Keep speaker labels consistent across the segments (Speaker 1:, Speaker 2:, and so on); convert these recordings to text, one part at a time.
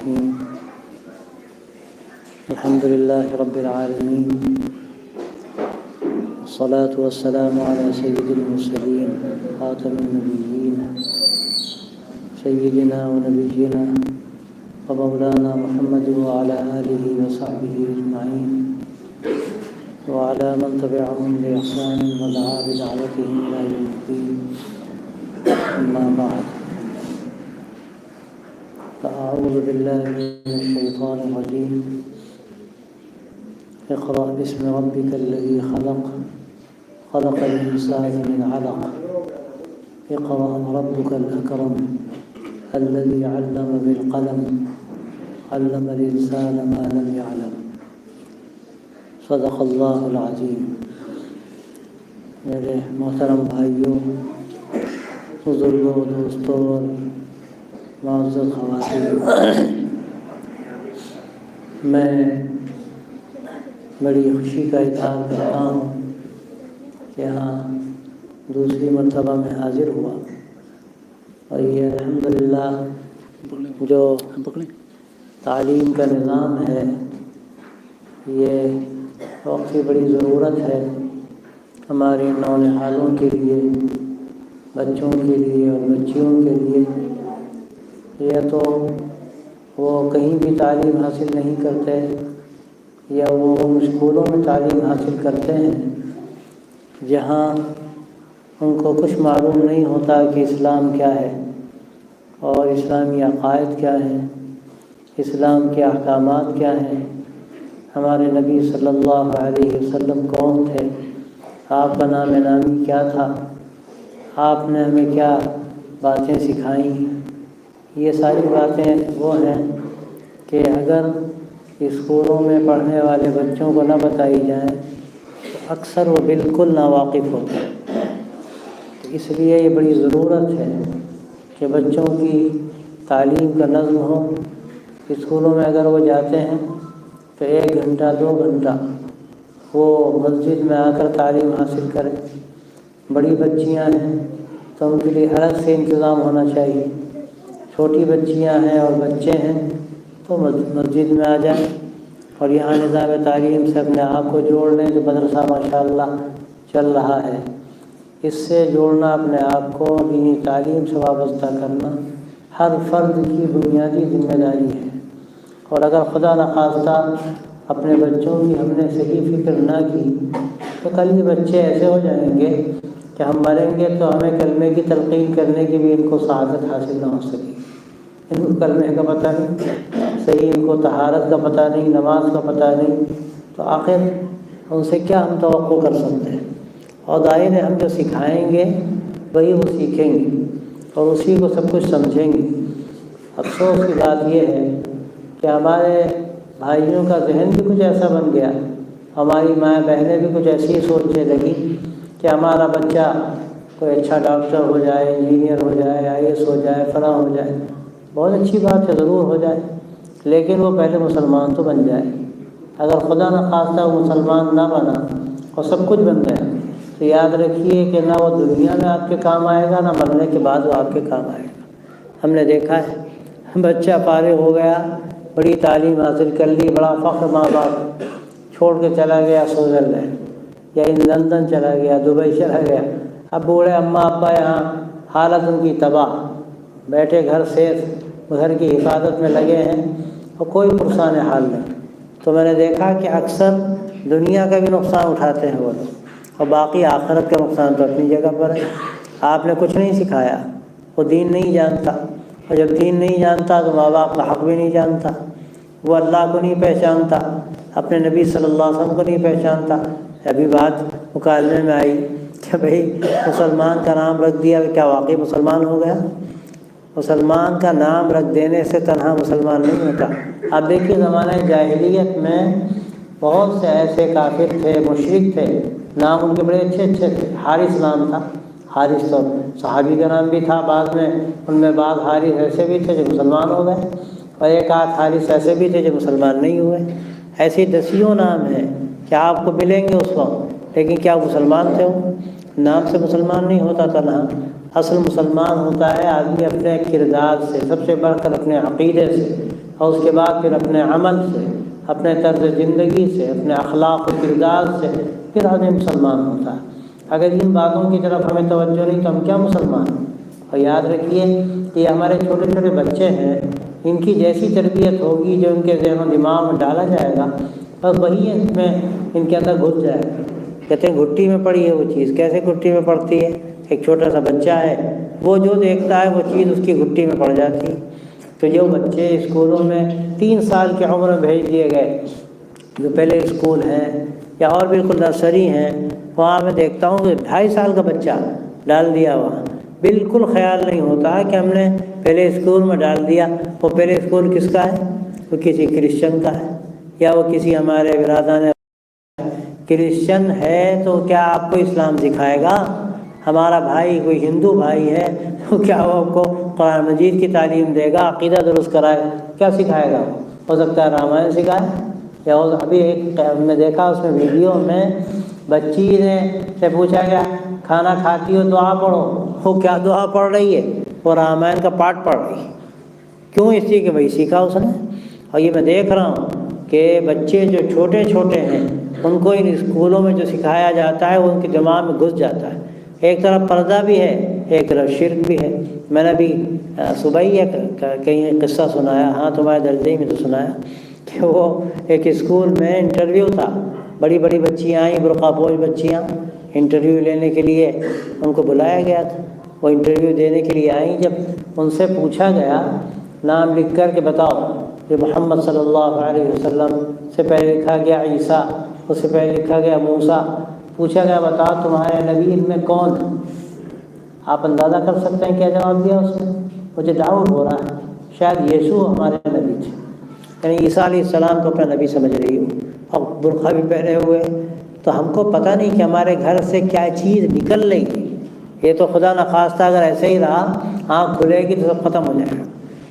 Speaker 1: الرحيم الحمد لله رب العالمين والصلاة والسلام على سيد المرسلين خاتم النبيين سيدنا ونبينا ومولانا محمد وعلى آله وصحبه أجمعين وعلى من تبعهم بإحسان ودعا بدعوتهم إلى يوم الدين أما بعد فأعوذ بالله من الشيطان الرجيم اقرأ باسم ربك الذي خلق الإنسان من علق اقرأ وربك الأكرم الذي علم بالقلم علم الإنسان ما لم يعلم صدق اللہ العظیم۔ میرے محترم بھائیوں، بزرگوں، دوستوں اور معزز خواتین، میں بڑی خوشی کا اظہار کرتا ہوں کہ یہاں دوسری مرتبہ میں حاضر ہوا، اور یہ الحمدللہ جو تعلیم کا نظام ہے یہ وقت کی بڑی ضرورت ہے ہمارے نونہالوں کے لیے، بچوں کے لیے اور بچیوں کے لیے۔ یا تو وہ کہیں بھی تعلیم حاصل نہیں کرتے یا وہ اسکولوں میں تعلیم حاصل کرتے ہیں جہاں ان کو کچھ معلوم نہیں ہوتا کہ اسلام کیا ہے اور اسلامی عقائد کیا ہیں، اسلام کے احکامات کیا ہیں، ہمارے نبی صلی اللہ علیہ وسلم کون تھے، آپ کا نام نامی کیا تھا، آپ نے ہمیں کیا باتیں سکھائیں۔ یہ ساری باتیں وہ ہیں کہ اگر اسکولوں میں پڑھنے والے بچوں کو نہ بتائی جائیں تو اکثر وہ بالکل ناواقف ہوتے ہیں۔ تو اس لیے یہ بڑی ضرورت ہے کہ بچوں کی تعلیم کا نظم ہو۔ اسکولوں میں اگر وہ جاتے ہیں تو 1 گھنٹہ 2 گھنٹہ وہ مسجد میں آ کر تعلیم حاصل کریں۔ بڑی بچیاں ہیں تو ان کے لیے الگ سے انتظام ہونا چاہیے، چھوٹی بچیاں ہیں اور بچے ہیں تو مسجد میں آ جائیں اور یہاں نظام تعلیم سے اپنے آپ کو جوڑ لیں۔ جو مدرسہ ماشاءاللہ چل رہا ہے اس سے جوڑنا، اپنے آپ کو دینی تعلیم سے وابستہ کرنا ہر فرد کی بنیادی ذمہ داری ہے۔ اور اگر خدا نخواستہ اپنے بچوں کی ہم نے صحیح فکر نہ کی تو کل یہ بچے ایسے ہو جائیں گے کہ ہم مریں گے تو ہمیں کلمے کی تلقین کرنے کی بھی ان کو سعادت حاصل نہ ہو سکے۔ ان کو کلمے کا پتہ نہیں، صحیح ان کو طہارت کا پتہ نہیں، نماز کا پتہ نہیں، تو آخر ان سے کیا ہم توقع کر سکتے ہیں؟ اور ظاہر ہے ہم جو سکھائیں گے وہی وہ سیکھیں گے اور اسی کو سب کچھ سمجھیں گے۔ افسوس کی بات یہ ہے کہ ہمارے بھائیوں کا ذہن بھی کچھ ایسا بن گیا، ہماری مائیں بہنیں بھی کچھ ایسی سوچنے لگی کہ ہمارا بچہ کوئی اچھا ڈاکٹر ہو جائے، انجینئر ہو جائے، IAS ہو جائے، فلاں ہو جائے۔ بہت اچھی بات ہے، ضرور ہو جائے، لیکن وہ پہلے مسلمان تو بن جائے۔ اگر خدا نخواستہ وہ مسلمان نہ بنا اور سب کچھ بن گیا تو یاد رکھیے کہ نہ وہ دنیا میں آپ کے کام آئے گا، نہ مرنے کے بعد وہ آپ کے کام آئے گا۔ ہم نے دیکھا ہے بچہ فارغ ہو گیا، بڑی تعلیم حاصل کر لی، بڑا فخر، ماں باپ چھوڑ کے چلا گیا سوئٹزرلینڈ یا لندن چلا گیا، دبئی چلا گیا۔ اب بوڑھے اماں ابا یہاں، حالت ان کی تباہ، بیٹھے گھر سیف گھر کی حفاظت میں لگے ہیں اور کوئی پرسان حال نہیں۔ تو میں نے دیکھا کہ اکثر دنیا کا بھی نقصان اٹھاتے ہیں وہ لوگ، اور باقی آخرت کا نقصان تو اپنی جگہ پر ہے۔ آپ نے کچھ نہیں سکھایا، وہ دین نہیں جانتا، اور جب دین نہیں جانتا تو ماں باپ کا حق بھی نہیں جانتا، وہ اللہ کو نہیں پہچانتا، اپنے نبی صلی اللہ علیہ وسلم کو نہیں پہچانتا۔ ابھی بات مکالمے میں آئی کہ بھئی مسلمان کا نام رکھ دیا، کیا واقعی مسلمان ہو گیا؟ مسلمان کا نام رکھ دینے سے تنہا مسلمان نہیں ہوتا۔ اب دیکھیے زمانہ جاہلیت میں بہت سے ایسے کافر تھے، مشرک تھے، نام ان کے بڑے اچھے اچھے تھے۔ حارث نام تھا، حارث تو صحابی کا نام بھی تھا، بعد میں ان میں بعض حارث ایسے بھی تھے جو مسلمان ہو گئے، اور ایک آدھ حارث ایسے بھی تھے جو مسلمان نہیں ہوئے۔ ایسی دسیوں نام ہیں کہ آپ کو ملیں گے اس وقت، لیکن کیا مسلمان تھے وہ؟ نام سے مسلمان نہیں ہوتا تنہا، اصل مسلمان ہوتا ہے آدمی اپنے کردار سے، سب سے بڑھ کر اپنے عقیدے سے، اور اس کے بعد پھر اپنے عمل سے، اپنے طرز زندگی سے، اپنے اخلاق و کردار سے پھر آدمی مسلمان ہوتا ہے۔ اگر ان باتوں کی طرف ہمیں توجہ نہیں تو ہم کیا مسلمان ہیں؟ اور یاد رکھیے کہ یہ ہمارے چھوٹے چھوٹے بچے ہیں، ان کی جیسی تربیت ہوگی جو ان کے ذہن و دماغ میں ڈالا جائے گا اور وہی ان کے اندر گھس جائے گا۔ کہتے ہیں گھٹی میں پڑی ہے وہ چیز، کیسے گھٹی میں پڑتی ہے؟ ایک چھوٹا سا بچہ ہے، وہ جو دیکھتا ہے وہ چیز اس کی گھٹی میں پڑ جاتی ہے۔ تو جو بچے اسکولوں میں 3 سال کی عمر میں بھیج دیے گئے، جو پہلے اسکول ہیں یا اور بالکل نرسری ہیں، وہاں میں دیکھتا ہوں کہ 2.5 سال کا بچہ ڈال دیا وہاں، بالکل خیال نہیں ہوتا کہ ہم نے پہلے اسکول میں ڈال دیا۔ وہ پہلے اسکول کس کا ہے؟ وہ کسی کرسچن کا ہے، یا وہ کسی ہمارے برادران کرسچن ہے تو کیا آپ کو اسلام سکھائے گا؟ ہمارا بھائی کوئی ہندو بھائی ہے تو کیا وہ آپ کو قرآن مجید کی تعلیم دے گا، عقیدہ درست کرائے گا؟ کیا سکھائے گا؟ ہو سکتا ہے رامائن سکھائے، یا ابھی ایک ہم نے دیکھا اس میں ویڈیو میں بچی نے سے پوچھا گیا کھانا کھاتی ہو دعا پڑھو، وہ کیا دعا پڑھ رہی ہے؟ وہ رامائن کا پاٹ پڑھ رہی ہے۔ کیوں؟ اس لیے کہ وہی سیکھا اس نے۔ اور یہ میں دیکھ رہا ہوں کہ بچے جو چھوٹے چھوٹے ہیں ان کو ان اسکولوں میں جو سکھایا جاتا ہے وہ ان کے دماغ میں گھس جاتا ہے۔ ایک طرف پردہ بھی ہے، ایک طرف شرک بھی ہے۔ میں نے ابھی صبح ہی کہیں قصہ سنایا، ہاں تمہارے درجے ہی میں تو سنایا، کہ وہ ایک اسکول میں انٹرویو تھا، بڑی بڑی بچیاں آئیں، برقع پوش بچیاں انٹرویو لینے کے لیے ان کو بلایا گیا تھا۔ وہ انٹرویو دینے کے لیے آئیں، جب ان سے پوچھا گیا نام لکھ کر کے بتاؤ، کہ محمد صلی اللہ علیہ وسلم سے پہلے لکھا گیا عیسیٰ، اس سے پہلے لکھا گیا موسیٰ، پوچھا گیا بتاؤ تمہارے نبی ان میں کون ہے؟ آپ اندازہ کر سکتے ہیں کیا جواب دیا اس نے؟ مجھے ڈاؤٹ ہو رہا ہے شاید یسوع ہمارے نبی تھے، یعنی عیسیٰ علیہ السلام کو اپنا نبی سمجھ رہی ہو، اور برقع بھی پہنے ہوئے۔ تو ہم کو پتہ نہیں کہ ہمارے گھر سے کیا چیز نکل رہی ہے۔ یہ تو خدا نخواستہ اگر ایسے ہی رہا، آنکھ کھلے گی تو سب ختم ہو جائے گا۔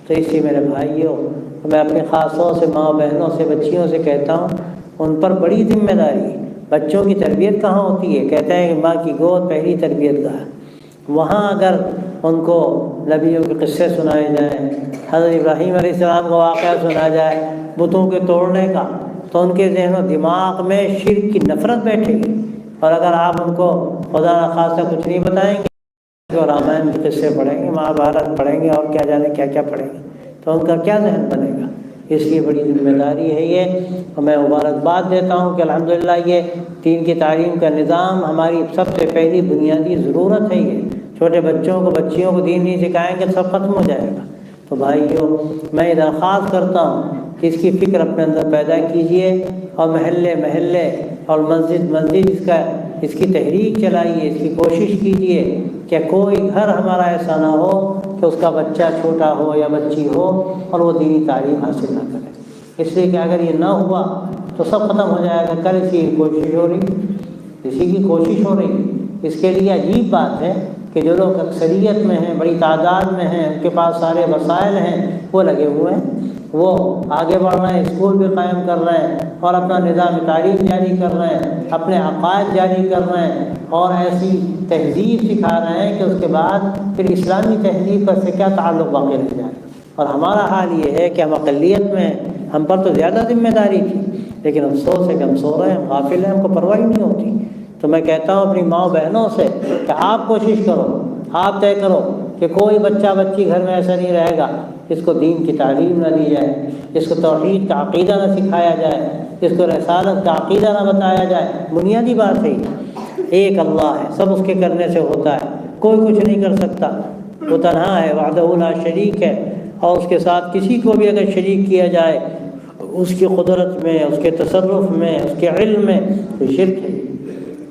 Speaker 1: تو اس لیے میرے بھائیوں، میں اپنے خاص طور سے ماں بہنوں سے، بچیوں سے کہتا ہوں، ان پر بڑی ذمہ داری ہے۔ بچوں کی تربیت کہاں ہوتی ہے؟ کہتے ہیں کہ ماں کی گود پہلی تربیت گاہ ہے۔ وہاں اگر ان کو نبیوں کے قصے سنائے جائیں، حضرت ابراہیم علیہ السلام کا واقعہ سنا جائے بتوں کے توڑنے کا، تو ان کے ذہن و دماغ میں شرک کی نفرت بیٹھے گی۔ اور اگر آپ ان کو خدا نخواستہ کچھ نہیں بتائیں گے، جو رامائن کے قصے پڑھیں گے، مہابھارت پڑھیں گے، اور کیا جانے کیا کیا پڑھیں گے، تو ان کا کیا ذہن بنے گا؟ اس لیے بڑی ذمہ داری ہے یہ، اور میں مبارکباد دیتا ہوں کہ الحمدللہ یہ دین کی تعلیم کا نظام ہماری سب سے پہلی بنیادی ضرورت ہے۔ یہ چھوٹے بچوں کو، بچیوں کو دین نہیں سکھائیں گے تو سب ختم ہو جائے گا۔ تو بھائیوں، میں درخواست کرتا ہوں کہ اس کی فکر اپنے اندر پیدا کیجئے، اور محلے محلے اور مسجد مسجد اس کی تحریک چلائیے، اس کی کوشش کیجئے کہ کوئی گھر ہمارا ایسا نہ ہو کہ اس کا بچہ چھوٹا ہو یا بچی ہو اور وہ دینی تعلیم حاصل نہ کرے۔ اس لیے کہ اگر یہ نہ ہوا تو سب ختم ہو جائے گا۔ کل اسی کی کوشش ہو رہی۔ اس کے لیے عجیب بات ہے کہ جو لوگ اکثریت میں ہیں، بڑی تعداد میں ہیں، ان کے پاس سارے وسائل ہیں، وہ لگے ہوئے ہیں، وہ آگے بڑھ رہے ہیں، اسکول بھی قائم کر رہے ہیں، اور اپنا نظام تعلیم جاری کر رہے ہیں، اپنے عقائد جاری کر رہے ہیں، اور ایسی تہذیب سکھا رہے ہیں کہ اس کے بعد پھر اسلامی تہذیب کا سے کیا تعلق باقی رہ جائے۔ اور ہمارا حال یہ ہے کہ ہم اقلیت میں، ہم پر تو زیادہ ذمہ داری تھی، لیکن افسوس ہے کہ ہم سو رہے ہیں، ہم غافل ہیں، ہم کو پرواہ ہی نہیں ہوتی۔ تو میں کہتا ہوں اپنی ماں بہنوں سے کہ آپ کوشش کرو، آپ طے کرو کہ کوئی بچہ بچی گھر میں ایسا نہیں رہے گا اس کو دین کی تعلیم نہ دی جائے، اس کو توحید کا عقیدہ نہ سکھایا جائے، اس کو رسالت کا عقیدہ نہ بتایا جائے۔ بنیادی بات ہے ایک اللہ ہے، سب اس کے کرنے سے ہوتا ہے، کوئی کچھ نہیں کر سکتا، وہ تنہا ہے، وحدہ لا شریک ہے، اور اس کے ساتھ کسی کو بھی اگر شریک کیا جائے اس کی قدرت میں، اس کے تصرف میں، اس کے علم میں، تو شرک ہے،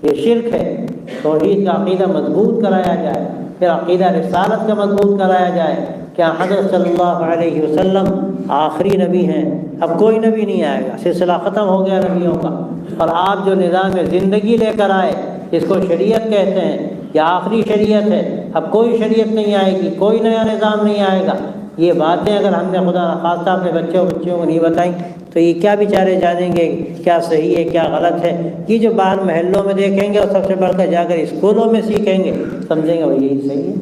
Speaker 1: یہ شرک ہے۔ توحید کا عقیدہ مضبوط کرایا جائے، پھر عقیدہ رسالت کا مضبوط کرایا جائے کہ حضرت صلی اللہ علیہ وسلم آخری نبی ہیں، اب کوئی نبی نہیں آئے گا، سلسلہ ختم ہو گیا نبیوں کا، اور آپ جو نظام زندگی لے کر آئے جس کو شریعت کہتے ہیں، یہ آخری شریعت ہے، اب کوئی شریعت نہیں آئے گی، کوئی نیا نظام نہیں آئے گا۔ یہ باتیں اگر ہم نے خدا نخواستہ اپنے بچوں کو نہیں بتائیں تو یہ کیا بیچارے جانیں گے کیا صحیح ہے کیا غلط ہے؟ یہ جو باہر محلوں میں دیکھیں گے اور سب سے بڑھ کر جا کر اسکولوں میں سیکھیں گے، سمجھیں گے وہ یہی صحیح ہے۔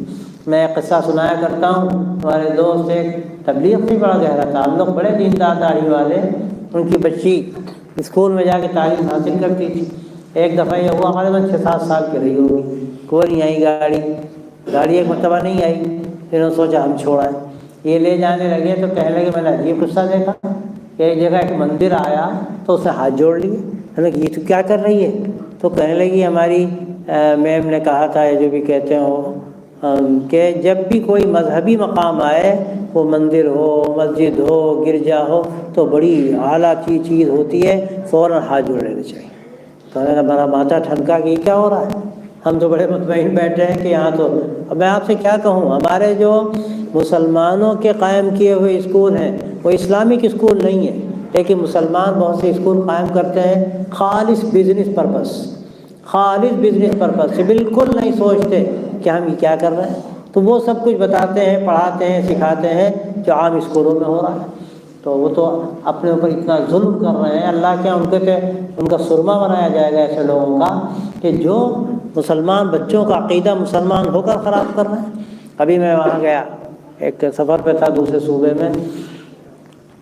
Speaker 1: میں ایک قصہ سنایا کرتا ہوں، ہمارے دوست ایک تبلیغ سے بڑا گہرا تعلق، بڑے دیندار داڑھی والے، ان کی بچی اسکول میں جا کے تعلیم حاصل کرتی تھی۔ ایک دفعہ یہ ہوا، غالباً 6-7 سال کی رہی ہوگی، کوئی نہیں آئی گاڑی ایک مرتبہ نہیں آئی، پھر انہوں نے سوچا ہم چھوڑائیں، یہ لے جانے لگے تو کہنے لگے میں نے عجیب قصہ دیکھا کہ ایک جگہ ایک مندر آیا تو اس نے ہاتھ جوڑ لیے، ہم نے کہا یہ تو کیا کر رہی ہے؟ تو کہنے لگی ہماری میم نے کہا تھا، جو بھی کہتے ہو کہ جب بھی کوئی مذہبی مقام آئے، وہ مندر ہو، مسجد ہو، گرجا ہو، تو بڑی اعلیٰ کی چیز ہوتی ہے، فوراً ہاتھ جوڑ لینے چاہیے۔ تو ہمارا ماتھا ٹھنکا کہ یہ کیا ہو رہا ہے؟ ہم تو بڑے مطمئن بیٹھے ہیں کہ یہاں تو، اب میں آپ سے کیا کہوں، ہمارے جو مسلمانوں کے قائم کیے ہوئے اسکول ہیں وہ اسلامک اسکول نہیں ہیں، لیکن مسلمان بہت سے اسکول قائم کرتے ہیں خالص بزنس پرپس سے، بالکل نہیں سوچتے کہ ہم یہ کیا کر رہے ہیں، تو وہ سب کچھ بتاتے ہیں، پڑھاتے ہیں، سکھاتے ہیں جو عام اسکولوں میں ہو رہا ہے۔ تو وہ تو اپنے اوپر اتنا ظلم کر رہے ہیں، اللہ کیا ان کا سرما بنایا جائے گا ایسے لوگوں کا کہ جو مسلمان بچوں کا عقیدہ مسلمان ہو کر خراب کر رہے ہیں۔ ابھی میں وہاں گیا، ایک سفر پہ تھا دوسرے صوبے میں،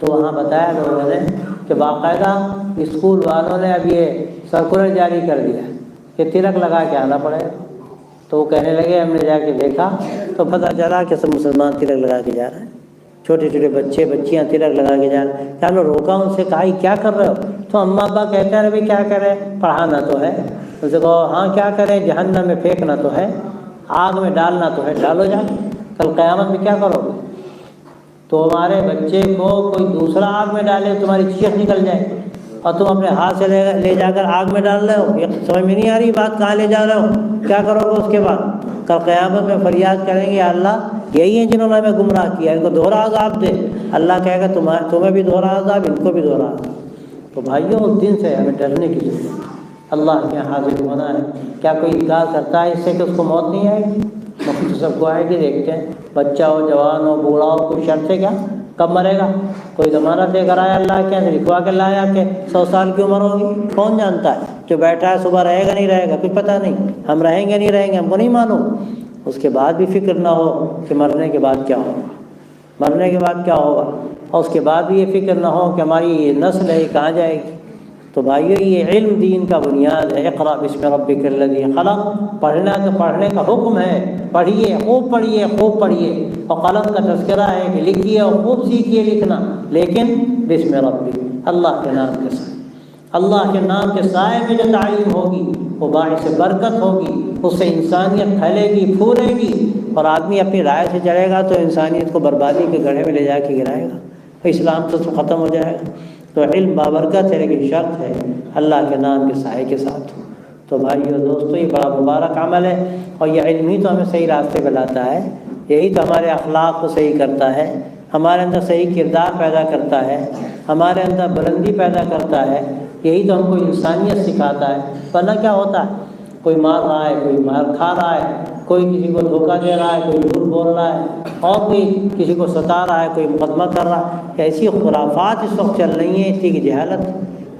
Speaker 1: تو وہاں بتایا لوگوں نے کہ باقاعدہ اسکول والوں نے اب یہ سرکولر جاری کر دیا کہ تلک لگا کے آنا پڑے گا۔ تو وہ کہنے لگے، ہم نے جا کے دیکھا تو پتہ چلا کہ سب مسلمان تلک لگا کے جا رہے ہیں، چھوٹے چھوٹے بچے بچیاں تلک لگا کے جا رہے ہیں۔ کہ ہم نے روکا، ان سے کہا یہ کیا کر رہے ہو؟ تو اماں ابا کہتے ہیں بھائی کیا کریں، پڑھانا تو ہے۔ ان سے کہو ہاں کیا کریں، جہنم میں پھینکنا تو ہے، آگ میں ڈالنا تو ہے، ڈالو جا، کل قیامت میں کیا کرو گے؟ تو ہمارے بچے کو کوئی دوسرا آگ میں ڈالے تمہاری چیخ نکل جائے، اور تم اپنے ہاتھ سے لے جا کر آگ میں ڈال رہے ہو، یہ سمجھ میں نہیں آ رہی بات، کہاں لے جا رہے ہو، کیا کرو گے اس کے بعد؟ کل قیامت میں فریاد کریں گے، یا اللہ یہی ہیں جنہوں نے ہمیں گمراہ کیا، ان کو دوہرا عذاب دے۔ اللہ کہے گا تمہیں بھی دوہرا عذاب، ان کو بھی دوہرا عذاب۔ تو بھائیوں، اس دن سے ہمیں ڈرنے کی ضرورت ہے، اللہ کے یہاں حاضر ہونا ہے۔ کیا کوئی انکار کرتا ہے اس سے کہ اس کو موت نہیں آئے گی؟ موت تو سب کو آئے گی، دیکھتے ہیں بچہ ہو، جوان ہو، بوڑھا ہو، کوئی شرط ہے کیا کب مرے گا؟ کوئی ضمانت دے کر آیا اللہ کے یہاں، لکھوا کے لایا کہ 100 سال کی عمر ہوگی؟ کون جانتا ہے؟ جو بیٹھا ہے صبح رہے گا نہیں رہے گا کچھ پتہ نہیں، ہم رہیں گے نہیں رہیں گے، ہم کو نہیں معلوم۔ اس کے بعد بھی فکر نہ ہو کہ مرنے کے بعد کیا ہوگا، مرنے کے بعد کیا ہوگا، اور اس کے بعد بھی یہ فکر نہ ہو کہ ہماری یہ نسل ہے یہ کہاں جائے گی۔ تو بھائیو، یہ علم دین کا بنیاد ہے۔ اقرأ بسم ربک الذی خلق، پڑھنا تو پڑھنے کا حکم ہے، پڑھیے، خوب پڑھیے، خوب پڑھیے، اور قلم کا تذکرہ ہے کہ لکھیے اور خوب سیکھیے لکھنا، لیکن بسم ربک، اللہ کے نام کے ساتھ۔ اللہ کے نام کے سائے میں جو تعلیم ہوگی وہ باعث برکت ہوگی، اس سے انسانیت پھیلے گی، پھولے گی، اور آدمی اپنی رائے سے چڑھے گا تو انسانیت کو بربادی کے گڑھے میں لے جا کے گرائے گا، تو اسلام تو ختم ہو جائے گا۔ تو علم بابرکت ہے، لیکن شرط ہے اللہ کے نام کے سائے کے ساتھ۔ تو بھائیو دوستو، یہ بڑا مبارک عمل ہے، اور یہ علم ہی تو ہمیں صحیح راستے پہ لاتا ہے، یہی تو ہمارے اخلاق کو صحیح کرتا ہے، ہمارے اندر صحیح کردار پیدا کرتا ہے، ہمارے اندر بلندی پیدا کرتا ہے، یہی تو ہم کو انسانیت سکھاتا ہے۔ ورنہ کیا ہوتا ہے، کوئی مار رہا ہے، کوئی مار کھا رہا ہے، کوئی کسی کو دھوکہ دے رہا ہے، کوئی جھوٹ بول رہا ہے، اور کوئی کسی کو ستا رہا ہے، کوئی مقدمہ کر رہا ہے۔ ایسی خرافات اس وقت چل رہی ہیں، اس کی جہالت،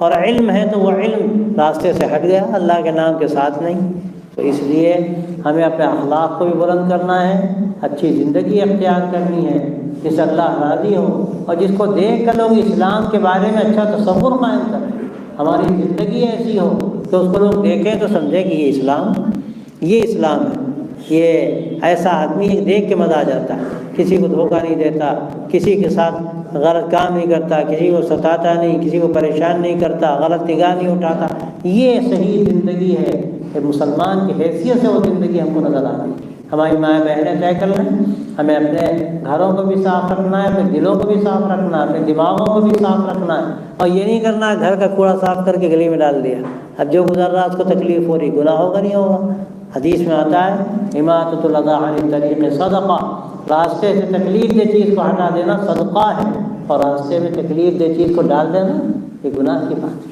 Speaker 1: اور علم ہے تو وہ علم راستے سے ہٹ گیا، اللہ کے نام کے ساتھ نہیں۔ تو اس لیے ہمیں اپنے اخلاق کو بھی بلند کرنا ہے، اچھی زندگی اختیار کرنی ہے جس سے اللہ راضی ہو، اور جس کو دیکھ کر لوگ اسلام کے بارے میں اچھا تصور قائم کریں، ہماری زندگی ایسی ہو کہ اس کو لوگ دیکھیں تو سمجھیں کہ یہ اسلام ہے، یہ ایسا آدمی دیکھ کے مزہ آ جاتا ہے، کسی کو دھوکہ نہیں دیتا، کسی کے ساتھ غلط کام نہیں کرتا، کسی کو ستاتا نہیں، کسی کو پریشان نہیں کرتا، غلط نگاہ نہیں اٹھاتا۔ یہ صحیح زندگی ہے کہ مسلمان کی حیثیت سے وہ زندگی ہم کو نظر آتی ہے۔ ہماری مائیں بہنیں طے کر لیں، ہمیں اپنے گھروں کو بھی صاف رکھنا ہے، اپنے دلوں کو بھی صاف رکھنا ہے، اپنے دماغوں کو بھی صاف رکھنا ہے، اور یہ نہیں کرنا گھر کا کوڑا صاف کر کے گلی میں ڈال دیا، اب جو گزر رہا اس کو تکلیف ہو رہی، گناہ ہوگا نہیں ہوگا؟ حدیث میں آتا ہے اماطۃ الاذی عن الطریق صدقہ، راستے سے تکلیف دہ چیز کو ہٹا دینا صدقہ ہے، اور راستے میں تکلیف دہ چیز کو ڈال دینا یہ گناہ کی بات ہے،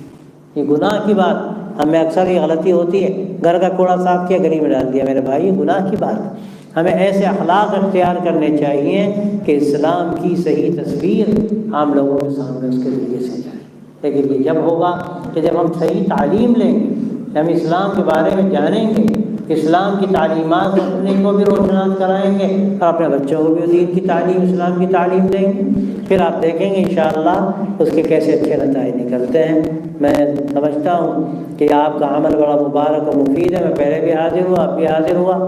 Speaker 1: یہ گناہ کی بات۔ ہمیں اکثر یہ غلطی ہوتی ہے، گھر کا کوڑا صاف کیا گلی میں ڈال دیا، میرے بھائی یہ گناہ کی بات ہے۔ ہمیں ایسے اخلاق اختیار کرنے چاہیے کہ اسلام کی صحیح تصویر عام لوگوں کے سامنے اس کے ذریعے سے جائے۔ لیکن یہ جب ہوگا کہ جب ہم صحیح تعلیم لیں گے، ہم اسلام کے بارے میں جانیں گے، اسلام کی تعلیمات اپنے کو بھی روشناس کرائیں گے اور اپنے بچوں کو بھی دین کی تعلیم، اسلام کی تعلیم دیں گے، پھر آپ دیکھیں گے انشاءاللہ اس کے کیسے اچھے نتائج نکلتے ہیں۔ میں سمجھتا ہوں کہ آپ کا عمل بڑا مبارک و مفید ہے، میں پہلے بھی حاضر ہوا، اب بھی حاضر ہوا۔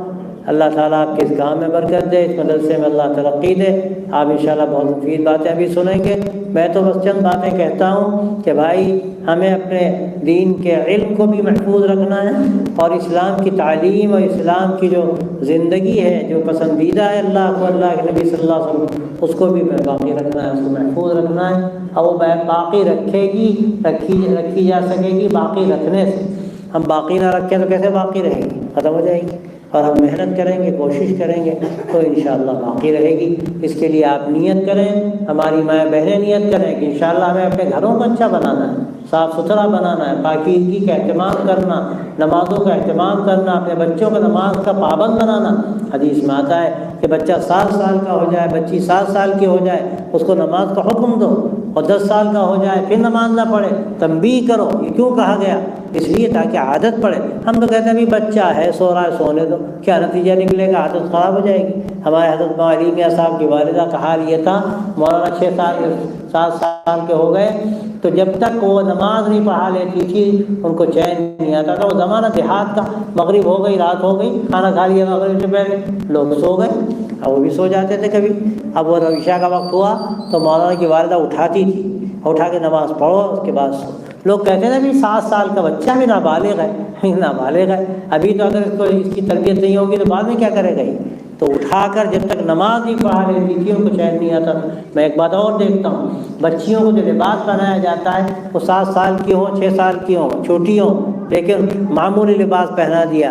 Speaker 1: اللہ تعالیٰ آپ کے اس کام میں برکت دے، اس مدرسے میں اللہ ترقی دے۔ آپ انشاءاللہ بہت مفید باتیں بھی سنیں گے۔ میں تو بس چند باتیں کہتا ہوں کہ بھائی ہمیں اپنے دین کے علم کو بھی محفوظ رکھنا ہے، اور اسلام کی تعلیم اور اسلام کی جو زندگی ہے جو پسندیدہ ہے اللہ کو، اللہ کے نبی صلی اللہ علیہ وسلم، اس کو بھی باقی رکھنا ہے، اس کو محفوظ رکھنا ہے، اور وہ باقی رکھی جا سکے گی باقی رکھنے سے۔ ہم باقی نہ رکھیں تو کیسے باقی رہے گی؟ ختم ہو جائے گی۔ اور ہم محنت کریں گے، کوشش کریں گے تو انشاءاللہ باقی رہے گی۔ اس کے لیے آپ نیت کریں، ہماری مائیں بہنیں نیت کریں کہ انشاءاللہ ہمیں اپنے گھروں کو اچھا بنانا ہے، صاف ستھرا بنانا ہے، پاکیزگی کا اہتمام کرنا، نمازوں کا اہتمام کرنا، اپنے بچوں کو نماز کا پابند بنانا۔ حدیث میں آتا ہے کہ بچہ 7 سال کا ہو جائے، بچی 7 سال کی ہو جائے، اس کو نماز کا حکم دو، اور 10 سال کا ہو جائے پھر نماز نہ پڑھے، تنبیہ کرو۔ یہ کیوں کہا گیا؟ اس لیے تاکہ عادت پڑے۔ ہم تو کہتے ہیں ابھی بچہ ہے، سو رہا ہے، سونے دو، کیا نتیجہ نکلے گا؟ عادت خراب ہو جائے گی۔ ہمارے حضرت مولانا علی میاں صاحب کی والدہ کا حال یہ تھا، مولانا 7 سال کے ہو گئے تو جب تک وہ نماز نہیں پڑھا لیتی تھی ان کو چین نہیں آتا تھا۔ وہ زمانہ دیہات کا، مغرب ہو گئی، رات ہو گئی، کھانا کھا لیا مغرب سے پہلے، لوگ سو گئے، اب وہ بھی سو جاتے تھے کبھی۔ اب وہ عشاء کا وقت ہوا تو مولانا کی والدہ اٹھاتی تھی، اٹھا کے نماز پڑھو، اس کے بعد سو۔ لوگ کہتے ہیں ابھی 7 سال کا بچہ بھی نابالغ ہے، نابالغ ہے، ابھی تو اگر اس کی تربیت نہیں ہوگی تو بعد میں کیا کرے گا؟ تو اٹھا کر جب تک نماز نہیں پڑھا لیتی تھی ان کو چین نہیں آتا تھا۔ میں ایک بات اور دیکھتا ہوں، بچیوں کو جو لباس پہنایا جاتا ہے وہ 7 سال کی ہو، 6 سال کی ہو، چھوٹی ہو، لیکن معمولی لباس پہنا دیا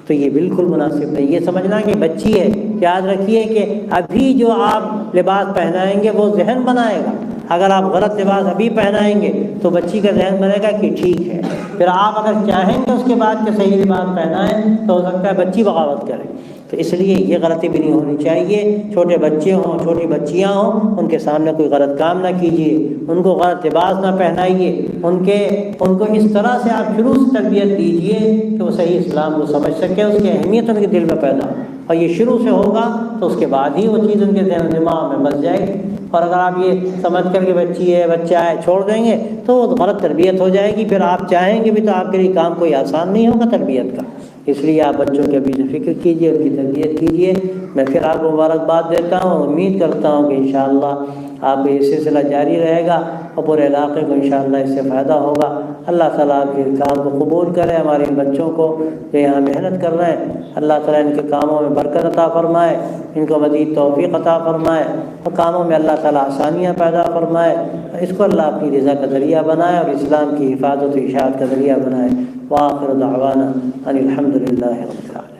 Speaker 1: تو یہ بالکل مناسب نہیں۔ یہ سمجھنا کہ بچی ہے، یاد رکھیے کہ ابھی جو آپ لباس پہنائیں گے وہ ذہن بنائے گا۔ اگر آپ غلط لباس ابھی پہنائیں گے تو بچی کا ذہن بنے گا کہ ٹھیک ہے، پھر آپ اگر چاہیں گے اس کے بعد کہ صحیح لباس پہنائیں تو ہو سکتا ہے بچی بغاوت کرے۔ تو اس لیے یہ غلطی بھی نہیں ہونی چاہیے۔ چھوٹے بچے ہوں، چھوٹی بچیاں ہوں، ان کے سامنے کوئی غلط کام نہ کیجیے، ان کو غلط لباس نہ پہنائیے، ان کو اس طرح سے آپ شروع سے تربیت دیجیے کہ وہ صحیح اسلام کو سمجھ سکیں، اس کی اہمیت ان کے دل میں پیدا ہو، اور یہ شروع سے ہوگا تو اس کے بعد ہی وہ چیز ان کے ذہن و دماغ میں بس جائے گی۔ اور اگر آپ یہ سمجھ کر کے بچی ہے، بچہ ہے چھوڑ دیں گے تو وہ غلط تربیت ہو جائے گی، پھر آپ چاہیں گے بھی تو آپ کے لیے کام کوئی آسان نہیں ہوگا تربیت کا۔ اس لیے آپ بچوں کے ابھی سے فکر کیجیے، ان کی تربیت کیجیے۔ میں پھر آپ کو مبارکباد دیتا ہوں، امید کرتا ہوں کہ انشاءاللہ آپ کا یہ سلسلہ جاری رہے گا اور پورے علاقے کو انشاءاللہ اس سے فائدہ ہوگا۔ اللہ تعالیٰ آپ کے کام کو قبول کرے، ہمارے ان بچوں کو جو یہاں محنت کر رہے ہیں اللہ تعالیٰ ان کے کاموں میں برکت عطا فرمائے، ان کو مزید توفیق عطا فرمائے، اور کاموں میں اللہ تعالیٰ آسانیاں پیدا فرمائے، اس کو اللہ اپنی رضا کا ذریعہ بنائے اور اسلام کی حفاظت و اشاعت کا ذریعہ بنائے۔ وآخر دعوانا ان الحمد للہ رب العالمین۔